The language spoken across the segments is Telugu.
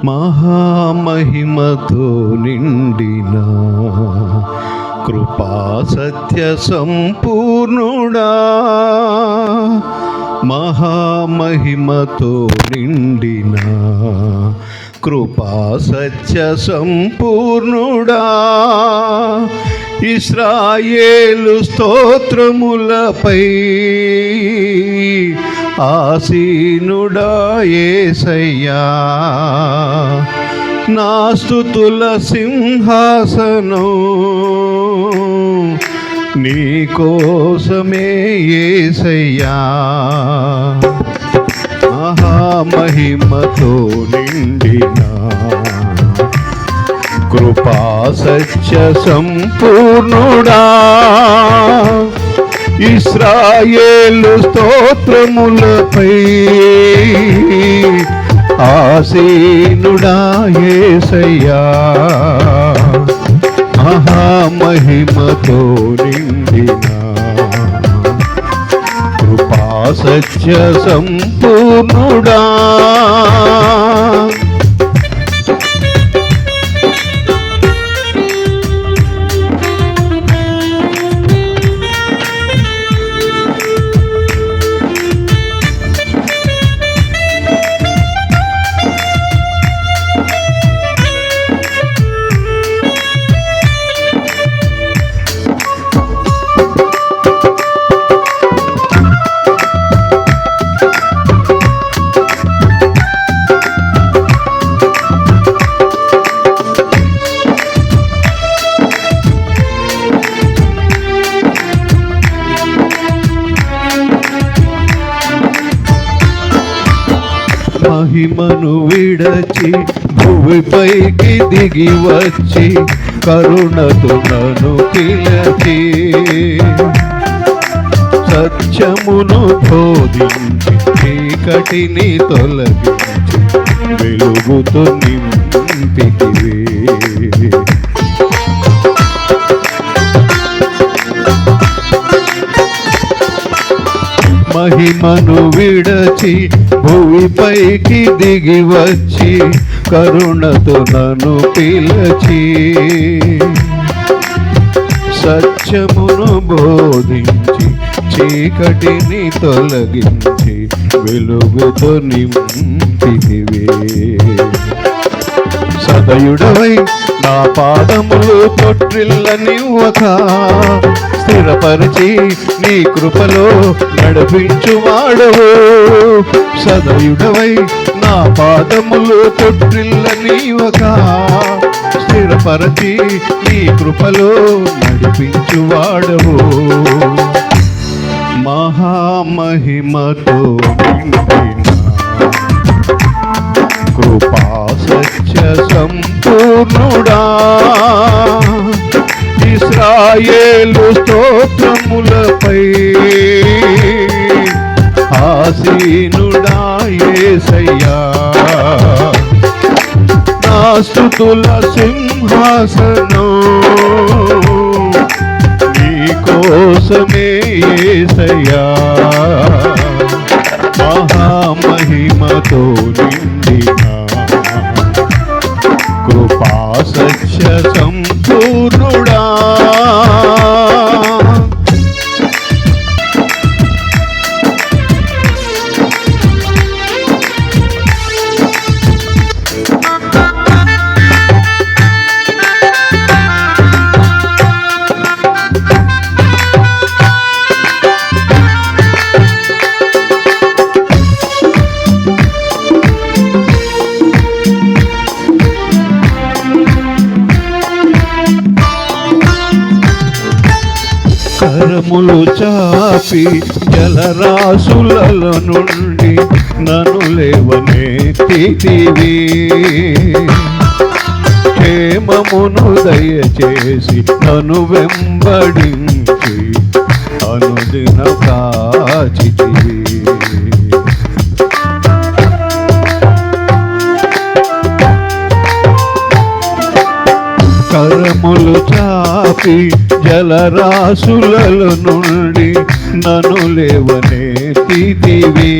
మహామహిమతో నిండిన కృపా సత్య సంపూర్ణుడా, మహామహిమతో నిండిన కృపా సత్య సంపూర్ణుడా, ఇశ్రాయేలు స్తోత్రములపై ఆసీనుడా యేసయ్యా, నా స్తుతుల సింహాసనం నీ కోసమే యేసయ్యా, మహామహిమతో నిండిన కృపా సత్య సంపూర్ణుడా, ఇశ్రాయేలు స్తోత్రములపై ఆసీనుడా యేసయ్యా, మహామహిమతో నిండిన కృపా సత్య సంపూర్ణుడా. మహిమను విడచి భూమిపైకి దిగి వచ్చి కరుణతో నన్ను పిలిచి సత్యమును బోధించి చీకటిని తొలగించి వెలుగుతో నింపితివే. మహిమను విడచి భూమిపైకి దిగి వచ్చి కరుణతో నన్ను పిలిచి సత్యమును బోధించి చీకటిని తొలగించి వెలుగుతో నింపితివే. సదయుడవై నా పాదములు తొట్టిల్లనివ్వక స్థిరపరిచి నీ కృపలో నడిపించువాడవు. సదయుడవై నా పాదములు తొట్టిల్లనివ్వక స్థిరపరిచి నీ కృపలో నడిపించువాడవు. మహామహిమతో నిండిన కృపా సత్య సంపూర్ణుడా, ఇశ్రాయేలు స్తోత్రములపై ఆసీనుడా యేసయ్యా, నా స్తుతుల సింహాసనం నీ కోసమే యేసయ్యా, మహామహిమతో నిండిన కృపా సత్య సంపూర్ణుడా. కరములు చాపి జలరాశులలో నుండి నన్ను లేవనెత్తితివి. క్షేమమును దయచేసి నన్ను వెంబడించి అనుదిన కాచితివి. కరములు చాపి జలరాశులలో నుండి నన్ను లేవనెత్తితివి.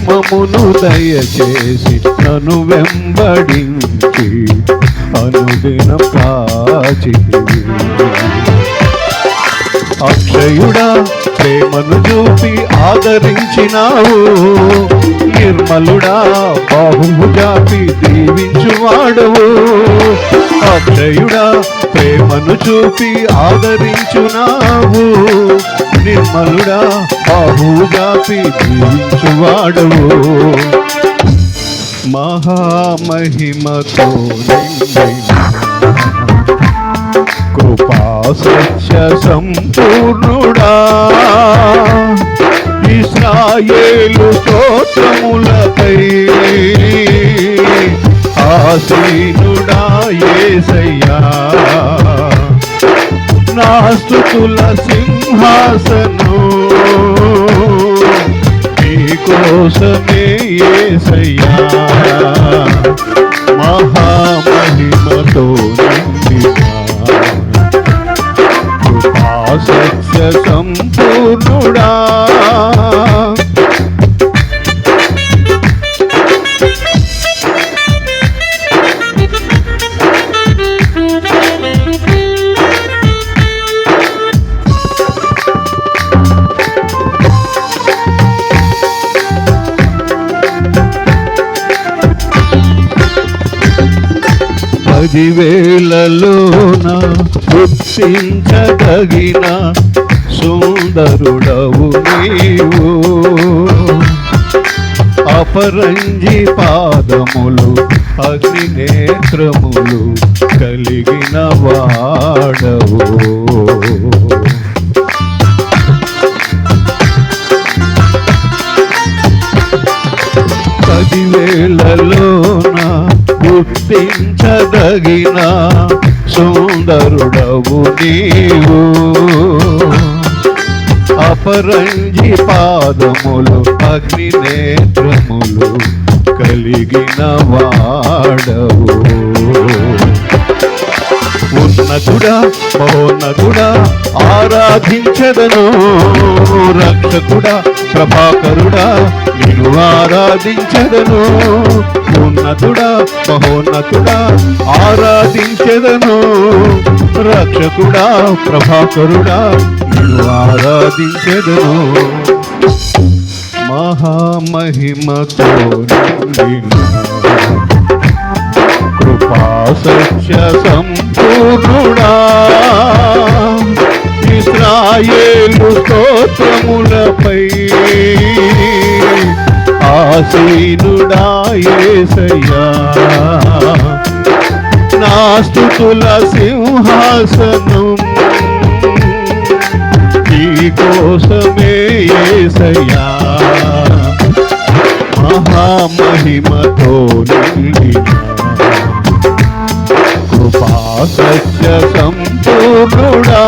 ప్రేమమును దయచేసి నన్ను వెంబడించి అనుదినం కాచితివి. అక్షయుడా ప్రేమను చూపి ఆదరించినావు, నిర్మలుడా బాహువు జాపి దీవించువాడవు. అక్షయుడా ప్రేమను చూపి ఆదరించున్నావు, నిర్మలుడా బాహువు జాపి దీవించువాడవు. మహామహిమతో నిండిన కృపా సత్య సంపూర్ణుడా, ఇశ్రాయేలు స్తోత్రములపై ఆసీనుడా యేసయ్యా, నా స్తుతుల సింహాసనం నీకోసమే యేసయ్యా. మహామహిమతో నిండిన కృపా సత్య సంపూర్ణుడా, పదివేలలోన గుర్తించదగిన సుందరుడవు నీవు, అపరంజి పాదములు అగ్ని నేత్రములు కలిగిన వాడవు. పదివేలలోన గుర్తించదగిన సుందరుడవు నీవు, అపరంజి పాదములు అగ్ని నేత్రములు కలిగిన వాడవు. ఉన్నతుడా మహోన్నతుడా ఆరాధించదను, రక్షకుడా ప్రభాకరుడా నిన్ను ఆరాధించదను. ఉన్నతుడా మహోన్నతుడా ఆరాధించదను, రక్షకుడా ప్రభాకరుడా నిన్ను ఆరాధించదను. మహామహిమతో నిండిన కృపా సత్య సంపూర్ణుడా, ఇశ్రాయేలు స్తోత్రములపై ఆసీనుడా యేసయ్యా, నా స్తుతుల సింహాసనం నీకోసమే యేసయ్యా. మహామహిమతో నిండిన కృపా సత్య సంపూర్ణుడా.